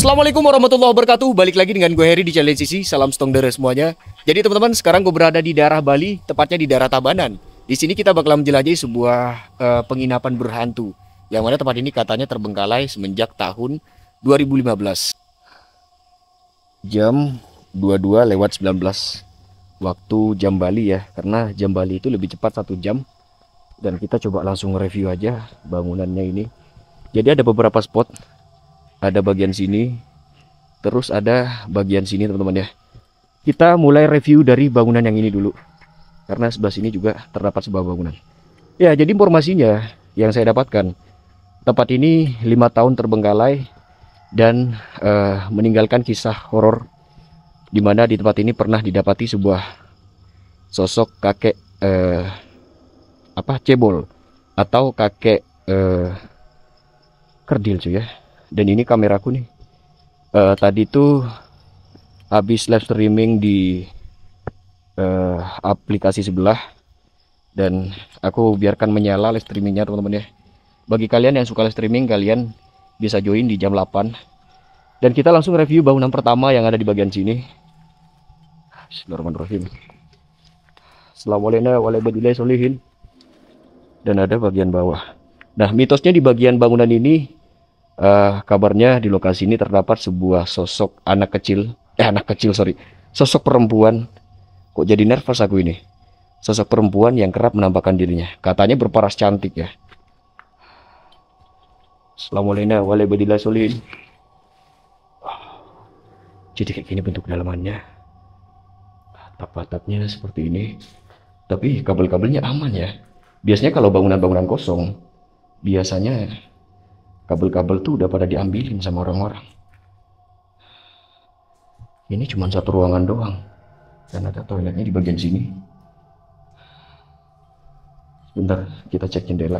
Assalamualaikum warahmatullahi wabarakatuh. Balik lagi dengan gue Heri di channel Sisi. Salam Stongdere semuanya. Jadi teman-teman, sekarang gue berada di daerah Bali, tepatnya di daerah Tabanan. Di sini kita bakal menjelajahi sebuah penginapan berhantu, yang mana tempat ini katanya terbengkalai semenjak tahun 2015. Jam 22:19 waktu jam Bali ya, karena jam Bali itu lebih cepat 1 jam. Dan kita coba langsung review aja bangunannya ini. Jadi ada beberapa spot, ada bagian sini, terus ada bagian sini teman-teman ya. Kita mulai review dari bangunan yang ini dulu, karena sebelah sini juga terdapat sebuah bangunan. Ya, jadi informasinya yang saya dapatkan, tempat ini 5 tahun terbengkalai dan meninggalkan kisah horor, dimana di tempat ini pernah didapati sebuah sosok kakek cebol atau kakek kerdil cuy ya. Dan ini kameraku nih, tadi tuh habis live streaming di aplikasi sebelah, dan aku biarkan menyala live streamingnya teman-teman ya. Bagi kalian yang suka live streaming, kalian bisa join di jam 8. Dan kita langsung review bangunan pertama yang ada di bagian sini. Bismillahirrahmanirrahim. Assalamualaikum warahmatullahi wabarakatuh. Dan ada bagian bawah. Nah, mitosnya di bagian bangunan ini, kabarnya di lokasi ini terdapat sebuah sosok sosok perempuan. Kok jadi nervous aku ini? Sosok perempuan yang kerap menampakkan dirinya, katanya berparas cantik ya. Assalamualaikum warahmatullahi wabarakatuh. Jadi kayak gini bentuk dalamannya. Atap-atapnya seperti ini, tapi kabel-kabelnya aman ya. Biasanya kalau bangunan-bangunan kosong, biasanya kabel-kabel tuh udah pada diambilin sama orang-orang. Ini cuma satu ruangan doang, dan ada toiletnya di bagian sini. Sebentar, kita cek jendela.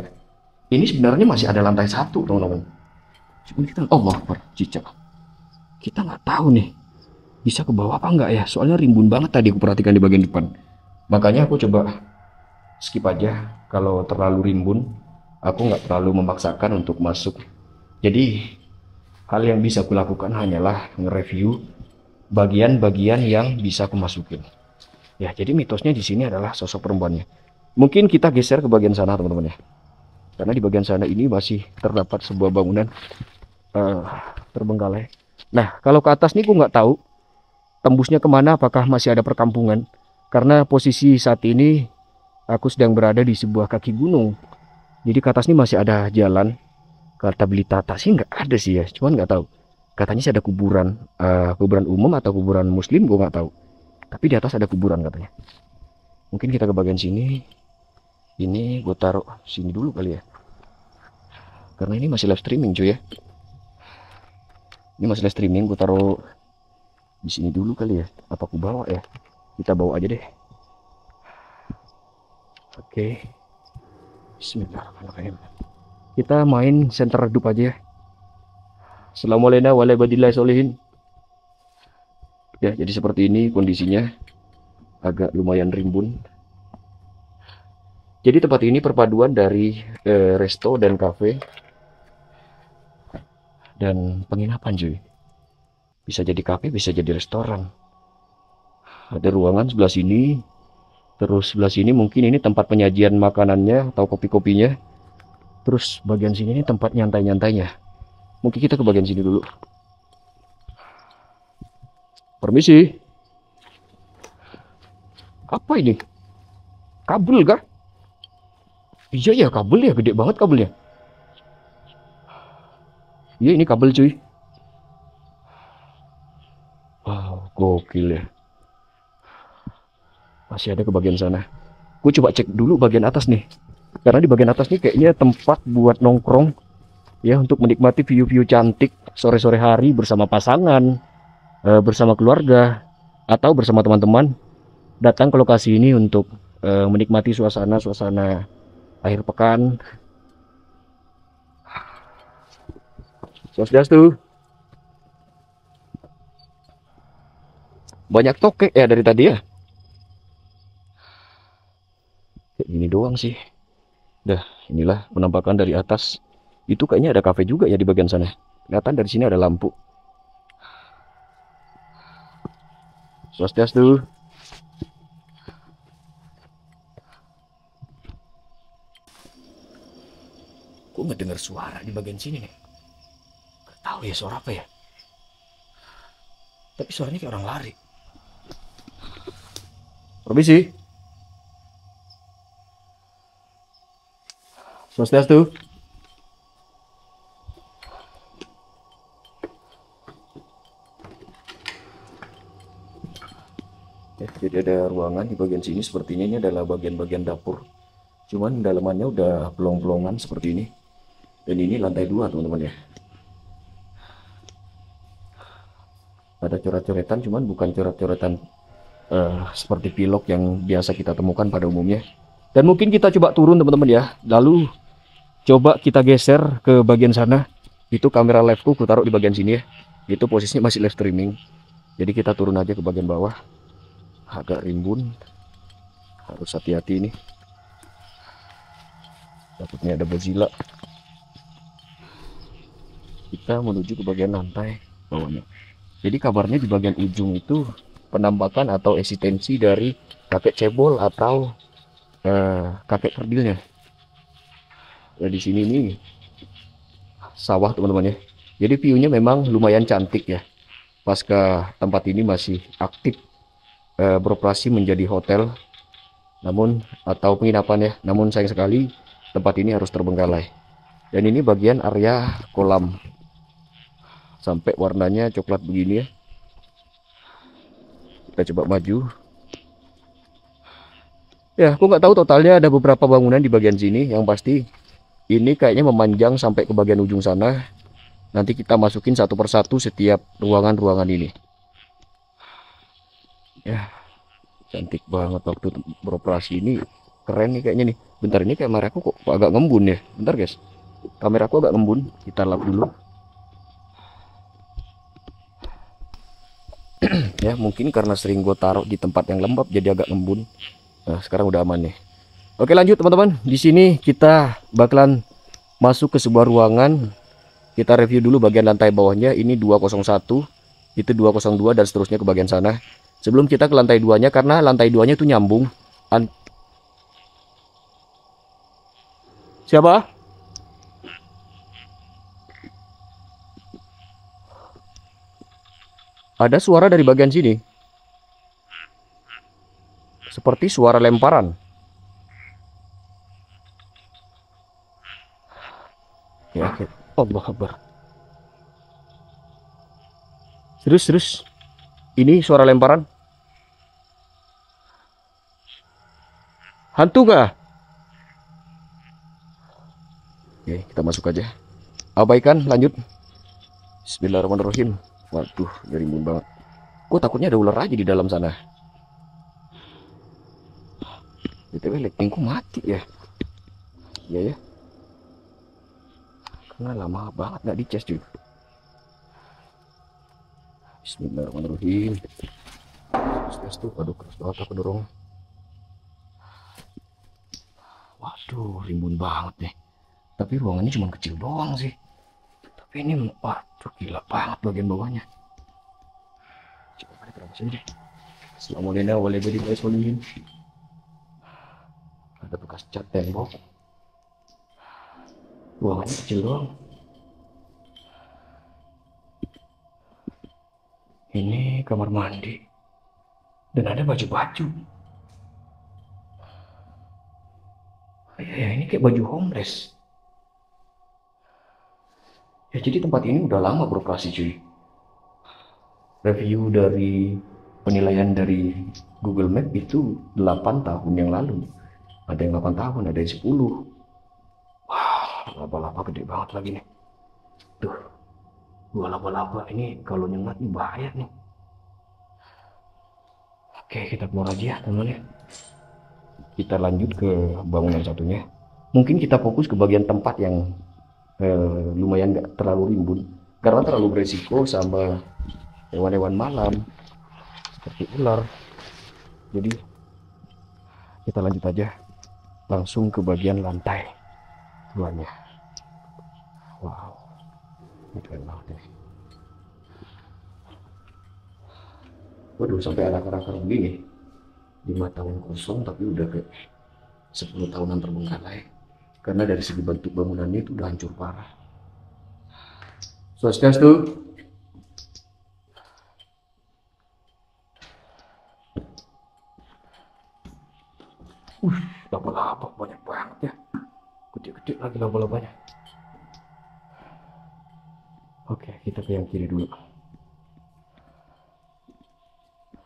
Ini sebenarnya masih ada lantai 1 teman-teman. Cuma kita, Allah Akbar, cicak. Kita nggak tahu nih bisa ke bawah apa enggak ya, soalnya rimbun banget tadi aku perhatikan di bagian depan. Makanya aku coba skip aja. Kalau terlalu rimbun, aku nggak terlalu memaksakan untuk masuk. Jadi hal yang bisa aku lakukan hanyalah nge-review bagian-bagian yang bisa aku masukin. Ya, jadi mitosnya di sini adalah sosok perempuannya. Mungkin kita geser ke bagian sana teman-teman ya, karena di bagian sana ini masih terdapat sebuah bangunan terbengkalai. Nah, kalau ke atas nih aku nggak tahu tembusnya kemana, apakah masih ada perkampungan, karena posisi saat ini aku sedang berada di sebuah kaki gunung. Jadi ke atas ini masih ada jalan. Kata berita sih nggak ada sih ya, cuman nggak tahu. Katanya sih ada kuburan, kuburan umum atau kuburan muslim, gue nggak tahu. Tapi di atas ada kuburan katanya. Mungkin kita ke bagian sini. Ini gue taruh sini dulu kali ya, karena ini masih live streaming cuy ya. Ini masih live streaming, gue taruh di sini dulu kali ya. Apa aku bawa ya? Kita bawa aja deh. Oke. Bismillahirrahmanirrahim. Kita main center redup aja ya. Assalamualaikum warahmatullahi wabarakatuh. Ya, jadi seperti ini kondisinya. Agak lumayan rimbun. Jadi tempat ini perpaduan dari resto dan cafe dan penginapan cuy. Bisa jadi cafe, bisa jadi restoran. Ada ruangan sebelah sini. Terus sebelah sini mungkin ini tempat penyajian makanannya atau kopi-kopinya. Terus bagian sini ini tempat nyantai-nyantainya. Mungkin kita ke bagian sini dulu. Permisi. Apa ini? Kabel kah? Iya ya, kabel ya, gede banget kabelnya. Iya, ini kabel cuy. Wow, gokil ya. Masih ada ke bagian sana. Gue coba cek dulu bagian atas nih, karena di bagian atas nih kayaknya tempat buat nongkrong ya, untuk menikmati view-view cantik sore-sore hari bersama pasangan, bersama keluarga, atau bersama teman-teman. Datang ke lokasi ini untuk menikmati suasana akhir pekan. Swastiastu. Banyak tokek ya dari tadi ya. Kayak gini doang sih. Dah, inilah penampakan dari atas. Itu kayaknya ada kafe juga ya di bagian sana. Kelihatan dari sini ada lampu. Swastiastu. Gue nggak dengar suara di bagian sini nih. Gak tahu ya suara apa ya. Tapi suaranya kayak orang lari. Permisi. Swastiastu. Ya, jadi ada ruangan di bagian sini. Sepertinya ini adalah bagian-bagian dapur. Cuman dalamannya udah pelong-pelongan seperti ini. Dan ini lantai 2 teman-teman ya. Ada coret-coretan, cuman bukan coret-coretan seperti pilok yang biasa kita temukan pada umumnya. Dan mungkin kita coba turun teman-teman ya. Lalu coba kita geser ke bagian sana. Itu kamera live-ku ku taruh di bagian sini ya. Itu posisinya masih live streaming. Jadi kita turun aja ke bagian bawah. Agak rimbun. Harus hati-hati ini. Takutnya ada Godzilla. Kita menuju ke bagian lantai bawahnya. Jadi kabarnya di bagian ujung itu penampakan atau eksistensi dari kakek cebol atau kakek kerdilnya. Nah, di sini nih sawah teman-teman ya. Jadi view-nya memang lumayan cantik ya. Pasca tempat ini masih aktif beroperasi menjadi hotel, namun atau penginapan ya. Namun sayang sekali tempat ini harus terbengkalai. Dan ini bagian area kolam. Sampai warnanya coklat begini ya. Kita coba maju. Ya, aku nggak tahu totalnya ada beberapa bangunan di bagian sini. Yang pasti ini kayaknya memanjang sampai ke bagian ujung sana. Nanti kita masukin satu persatu setiap ruangan-ruangan ini. Ya, cantik banget waktu beroperasi ini. Keren nih kayaknya nih. Bentar, ini kameraku kok agak ngembun ya. Bentar guys. Kameraku agak ngembun. Kita lap dulu. Ya, mungkin karena sering gue taruh di tempat yang lembab jadi agak ngembun. Nah, sekarang udah aman nih. Oke, lanjut teman-teman. Di sini kita bakalan masuk ke sebuah ruangan. Kita review dulu bagian lantai bawahnya. Ini 201, itu 202 dan seterusnya ke bagian sana. Sebelum kita ke lantai 2-nya, karena lantai 2-nya itu nyambung. Siapa? Ada suara dari bagian sini. Seperti suara lemparan. Ya, Allah Akbar. Terus. Ini suara lemparan. Hantu kah? Oke, kita masuk aja. Abaikan, lanjut. Bismillahirrahmanirrahim. Waduh, rimbun banget. Kok takutnya ada ular aja di dalam sana. BTW lightingku mati ya. Iya ya. Karena lama banget nggak dicas cuy. Bismillahirrahmanirrahim. Tes tuh, aduh keras banget aku dorong. Waduh, rimbun banget nih. Tapi ruangannya cuma kecil doang sih. Tapi ini, waduh gila banget bagian bawahnya. Coba balik ke sini deh. Assalamualaikum. Ada bekas cat tembok. Ruangannya kecil doang. Ini kamar mandi. Dan ada baju-baju. Ya, ini kayak baju homeless. Ya, jadi tempat ini udah lama beroperasi cuy. Review dari penilaian dari Google Map itu 8 tahun yang lalu. Ada yang 8 tahun, ada yang 10. Wah, laba-laba gede banget lagi nih. Tuh, dua laba-laba ini kalau nyengat nih bahaya nih. Oke, kita keluar aja ya teman-teman. Kita lanjut ke bangunan satunya. Mungkin kita fokus ke bagian tempat yang lumayan gak terlalu rimbun. Karena terlalu beresiko sama hewan-hewan malam seperti ular. Jadi kita lanjut aja langsung ke bagian lantai 2-nya. Wow, ini keren banget nih. Waduh, sampai ada akar-akar begini. 5 tahun kosong tapi udah kayak 10 tahunan terbengkalai. Karena dari segi bentuk bangunannya itu udah hancur parah. Swastiastu. Laba-laba banyak banget ya. Gede-gede lagi laba-labanya. Oke, kita ke yang kiri dulu.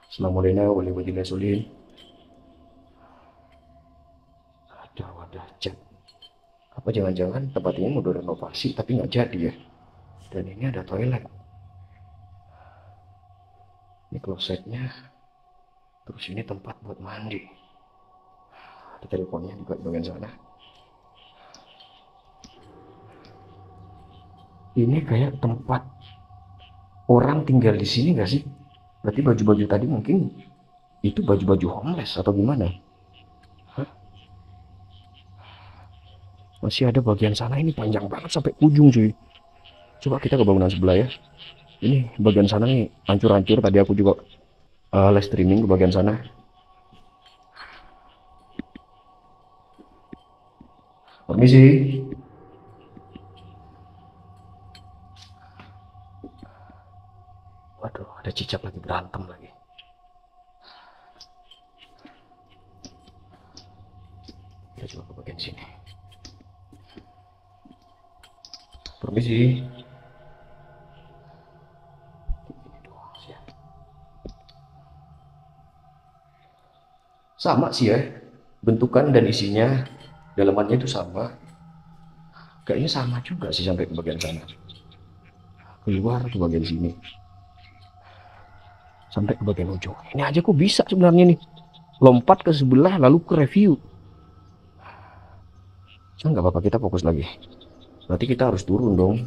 Assalamualaikum warahmatullahi wabarakatuh. Ada wadah cat. Apa jangan-jangan tempat ini mau direnovasi tapi nggak jadi ya? Dan ini ada toilet. Ini klosetnya. Terus ini tempat buat mandi. Ada teleponnya juga di bagian sana. Ini kayak tempat orang tinggal di sini nggak sih? Berarti baju-baju tadi mungkin itu baju-baju homeless atau gimana? Hah? Masih ada bagian sana, ini panjang banget sampai ujung cuy. Coba kita ke bangunan sebelah ya. Ini bagian sana nih hancur-hancur. Tadi aku juga live streaming ke bagian sana. Permisi. Waduh, ada cicak lagi berantem lagi. Kita coba ke bagian sini. Permisi. Sama sih ya, bentukan dan isinya, dalamannya itu sama. Kayaknya sama juga sih sampai ke bagian sana. Keluar ke bagian sini. Sampai ke bagian ujung. Ini aja kok bisa sebenarnya nih. Lompat ke sebelah lalu ke review. Cuma nggak apa-apa, kita fokus lagi. Berarti kita harus turun dong.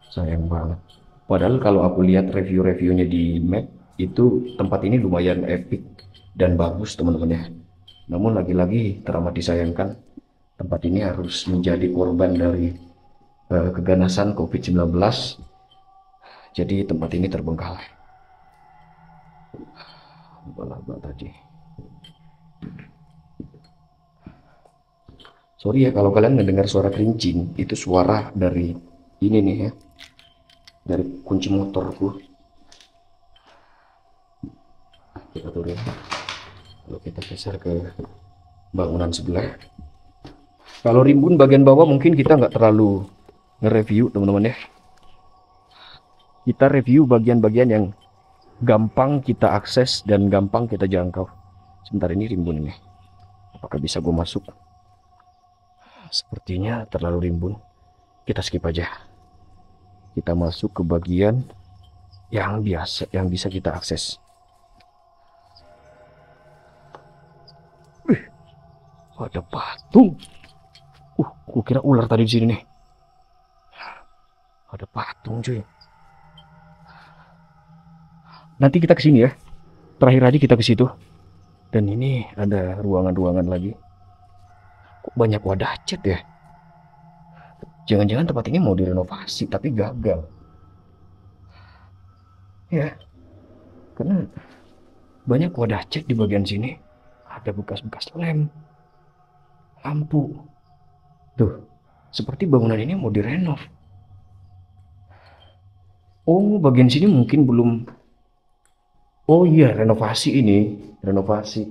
Sayang banget. Padahal kalau aku lihat review-reviewnya di map, itu tempat ini lumayan epic dan bagus teman-teman ya. Namun lagi-lagi teramat disayangkan, tempat ini harus menjadi korban dari keganasan COVID-19. Jadi tempat ini terbengkalai. Laba-laba tadi. Sorry ya kalau kalian mendengar suara kerincing, itu suara dari ini nih ya. Dari kunci motorku. Kita turun. Lalu kita geser ke bangunan sebelah. Kalau rimbun bagian bawah mungkin kita nggak terlalu nge-review teman-teman ya. Kita review bagian-bagian yang gampang kita akses dan gampang kita jangkau. Sebentar, ini rimbun ini. Apakah bisa gue masuk? Sepertinya terlalu rimbun. Kita skip aja. Kita masuk ke bagian yang biasa, yang bisa kita akses. Wih, ada patung. Gue kira ular tadi di sini nih. Ada patung cuy. Nanti kita ke sini ya. Terakhir aja kita ke situ. Dan ini ada ruangan-ruangan lagi. Kok banyak wadah cat ya? Jangan-jangan tempat ini mau direnovasi tapi gagal. Ya, karena banyak wadah cat di bagian sini. Ada bekas-bekas lem, lampu. Tuh, seperti bangunan ini mau direnov. Oh, bagian sini mungkin belum. Oh iya, renovasi ini. Renovasi.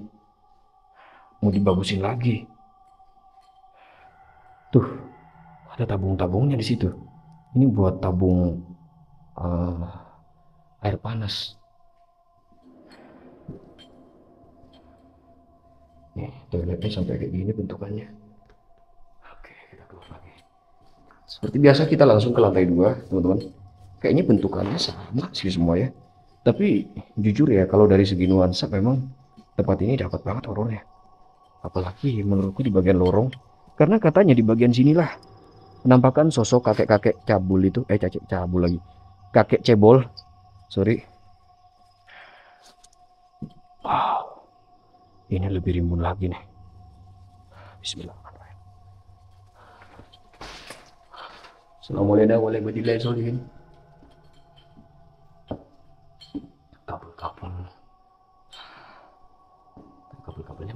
Mau dibagusin lagi. Tuh, ada tabung-tabungnya di situ. Ini buat tabung air panas. Nih, toiletnya sampai kayak gini bentukannya. Oke, kita keluar lagi. Seperti biasa kita langsung ke lantai 2, teman-teman. Kayaknya bentukannya sama sih semua ya. Tapi jujur ya, kalau dari segi nuansa memang tempat ini dapat banget horornya. Apalagi menurutku di bagian lorong. Karena katanya di bagian sinilah menampakkan sosok kakek-kakek cabul itu. Kakek cabul lagi. Kakek cebol. Sorry. Wow. Ini lebih rimbun lagi nih. Bismillahirrahmanirrahim. Assalamualaikum warahmatullahi wabarakatuh.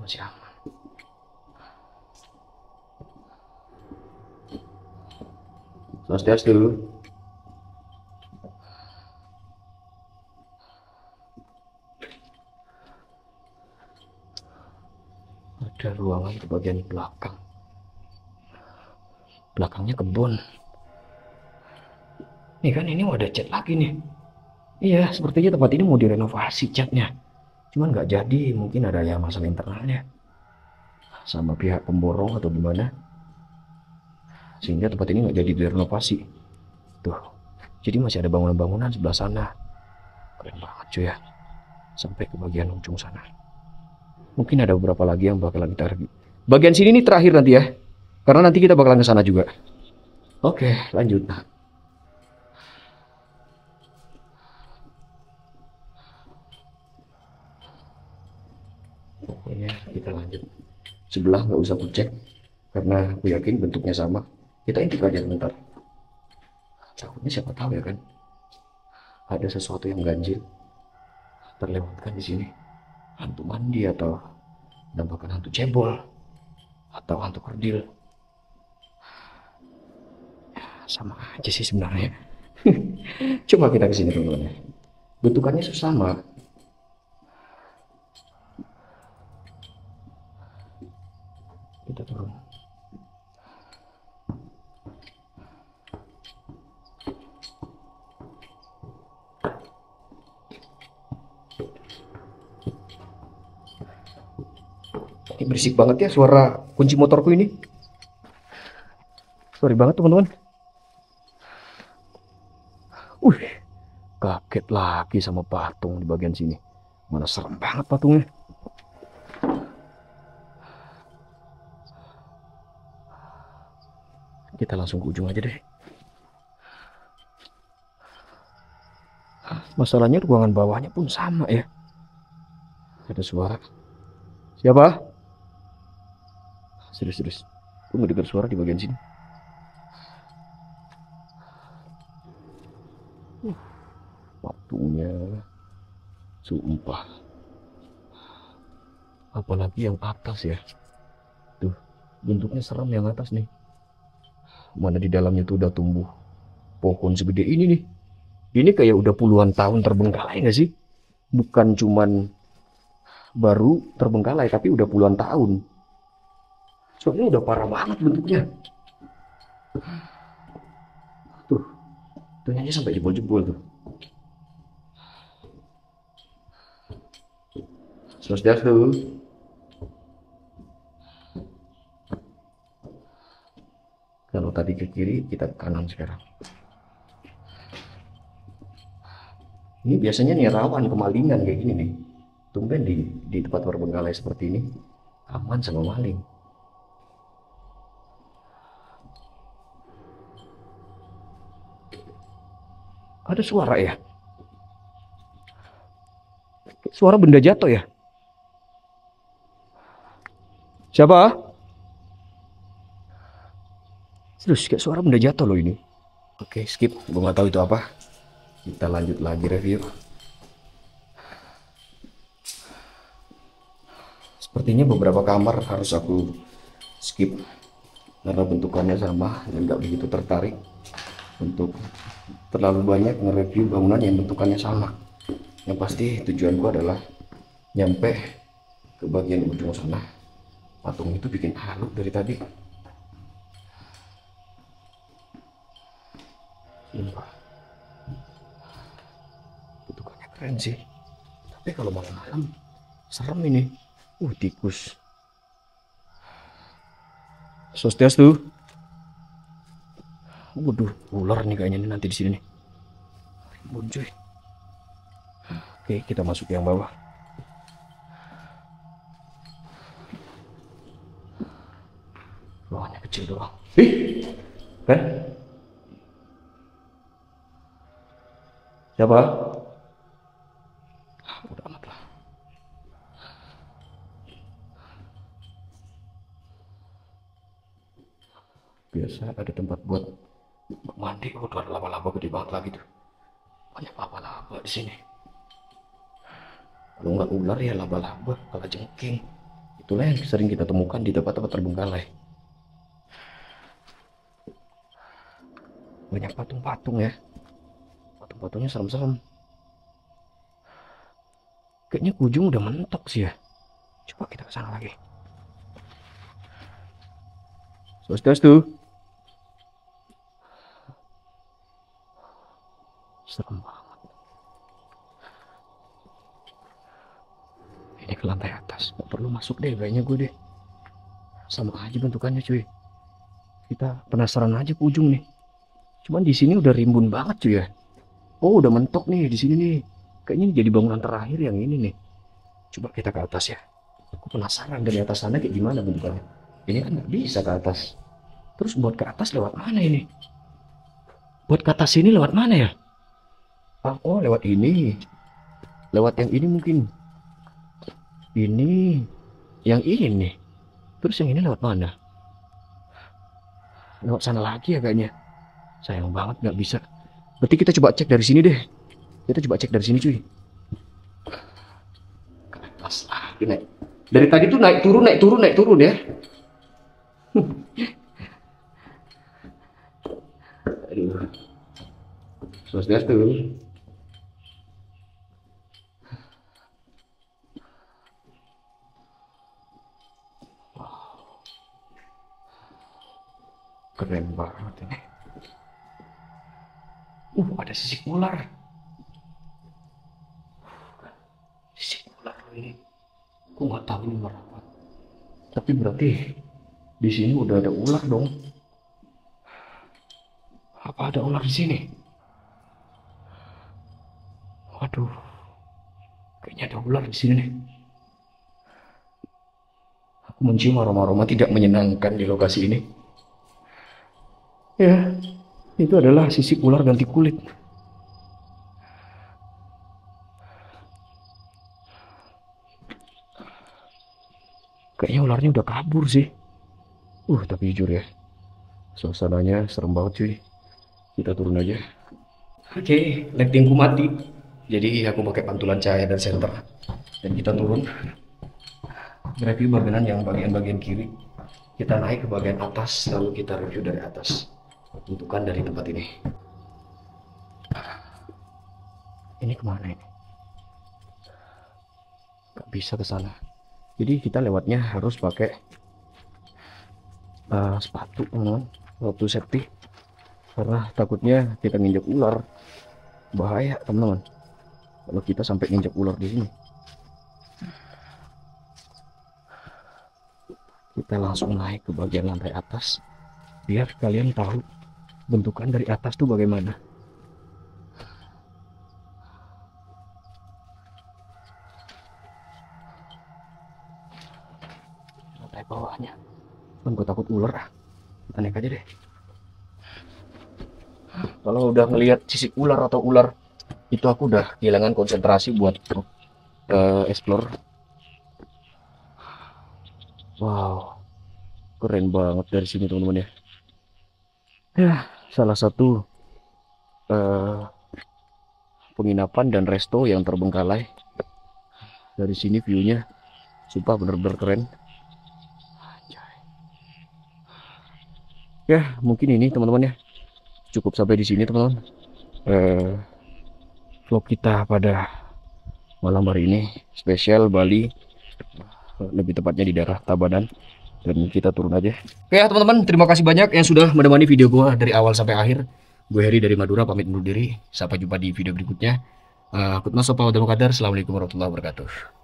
masih aman. Swastiastu. Ada ruangan ke bagian belakang. Belakangnya kebun. Nih kan ini mau ada cat lagi nih. Iya, sepertinya tempat ini mau direnovasi catnya. Cuman nggak jadi, mungkin ada yang masalah internalnya. Sama pihak pemborong atau gimana. Sehingga tempat ini nggak jadi direnovasi. Tuh, jadi masih ada bangunan-bangunan sebelah sana. Keren banget cuy ya. Sampai ke bagian ujung sana. Mungkin ada beberapa lagi yang bakalan kita review. Bagian sini nih terakhir nanti ya. Karena nanti kita bakalan ke sana juga. Oke, lanjut. Pokoknya kita lanjut. Sebelah nggak usah aku cek. Karena aku yakin bentuknya sama. Kita intip aja bentar. Takutnya siapa tahu ya kan. Ada sesuatu yang ganjil. Terlewatkan di sini. Hantu mandi atau nampakkan hantu cebol atau hantu kerdil. Ya, sama aja sih sebenarnya. Coba kita ke sini teman-teman. Bentukannya sama. Kita turun. Ini berisik banget ya suara kunci motorku ini. Sorry banget teman-teman. Kaget lagi sama patung di bagian sini. Mana serem banget patungnya. Kita langsung ke ujung aja deh. Masalahnya ruangan bawahnya pun sama ya. Ada suara. Siapa? Serius. Gue ngedengar suara di bagian sini. Patungnya. Sumpah. Apalagi yang atas ya. Tuh, bentuknya serem yang atas nih. Mana di dalamnya tuh udah tumbuh pohon segede ini nih. Ini kayak udah puluhan tahun terbengkalai nggak sih? Bukan cuman baru terbengkalai, tapi udah puluhan tahun. Soalnya udah parah banget bentuknya. Tuh, ternyata sampai jebol-jebol tuh. Swastiastu. Kalau tadi ke kiri, kita ke kanan sekarang. Ini biasanya nih rawan kemalingan kayak gini nih. Tumben di tempat terbengkalai seperti ini aman sama maling. Ada suara ya? Suara benda jatuh ya? Siapa? Terus kayak suara benda jatuh loh ini. Oke, skip. Gue nggak tahu itu apa. Kita lanjut lagi review. Sepertinya beberapa kamar harus aku skip karena bentukannya sama dan nggak begitu tertarik untuk terlalu banyak nge-review bangunan yang bentukannya sama. Yang pasti tujuanku adalah nyampe ke bagian ujung sana. Patung itu bikin halu dari tadi. Sumpah. Bentukannya keren sih. Tapi kalau malam-malam serem ini. Tikus. Swastiastu. Waduh, ular nih kayaknya nih nanti di sini nih. Ribut cuy. Oke, kita masuk yang bawah. Ruangannya kecil doang. Kan? Siapa? Udah amat lah. Biasa ada tempat buat mandi. Tuh ada laba-laba gede banget lagi tuh. Banyak laba-laba di sini. Kalau nggak ular ya laba-laba, kalau jengking. Itulah yang sering kita temukan di tempat-tempat terbengkalai. Banyak patung-patung ya. Patung-patungnya serem-serem. Kayaknya Kujung udah mentok sih ya. Coba kita ke sana lagi. Swastiastu. Serem banget. Ini ke lantai atas. Gak perlu masuk deh kayaknya gue deh. Sama aja bentukannya cuy. Kita penasaran aja ke ujung nih. Cuman di sini udah rimbun banget cuy ya. Oh udah mentok nih di sini nih. Kayaknya ini jadi bangunan terakhir yang ini nih. Coba kita ke atas ya. Aku penasaran dari atas sana kayak gimana bentukannya. Ini kan nggak bisa ke atas. Terus buat ke atas lewat mana ini? Buat ke atas sini lewat mana ya? Oh lewat ini. Lewat yang ini mungkin. Ini. Yang ini nih. Terus yang ini lewat mana? Lewat sana lagi ya kayaknya. Sayang banget nggak bisa. Berarti kita coba cek dari sini deh. Kita coba cek dari sini cuy. Ke atas lagi naik. Dari tadi tuh naik turun ya. Aduh. Swastiastu. Keren banget ini. Ada sisik ular. Sisik ular ini. Aku nggak tahu ini ular apa. Tapi berarti di sini udah ada ular dong. Apa ada ular di sini? Waduh. Kayaknya ada ular di sini nih. Aku mencium aroma-aroma tidak menyenangkan di lokasi ini. Ya, itu adalah sisik ular ganti kulit. Kayaknya ularnya udah kabur sih. Tapi jujur ya, suasananya serem banget cuy. Kita turun aja. Oke, lightingku mati. Jadi aku pakai pantulan cahaya dan senter. Dan kita turun. Review bagian kiri. Kita naik ke bagian atas, lalu kita review dari atas. Bentukan dari tempat ini. Ini kemana ini? Gak bisa ke sana. Jadi kita lewatnya harus pakai sepatu, waktu safety. Karena takutnya kita nginjak ular. Bahaya teman-teman. Kalau kita sampai nginjak ular di sini. Kita langsung naik ke bagian lantai atas. Biar kalian tahu bentukan dari atas tuh bagaimana. Lantai bawahnya. Kan gue takut ular. Kita naik aja deh. Kalau udah ngelihat sisik ular atau ular, itu aku udah kehilangan konsentrasi buat explore. Wow, keren banget dari sini teman-teman ya. Ya, salah satu penginapan dan resto yang terbengkalai. Dari sini viewnya sumpah bener-bener keren. Ya, mungkin ini teman-teman ya. Cukup sampai di sini teman-teman. Vlog kita pada malam hari ini spesial Bali, lebih tepatnya di daerah Tabanan, dan kita turun aja. Oke ya teman-teman, terima kasih banyak yang sudah menemani video gua dari awal sampai akhir. Gue Heri dari Madura pamit undur diri. Sampai jumpa di video berikutnya. Assalamualaikum warahmatullahi wabarakatuh.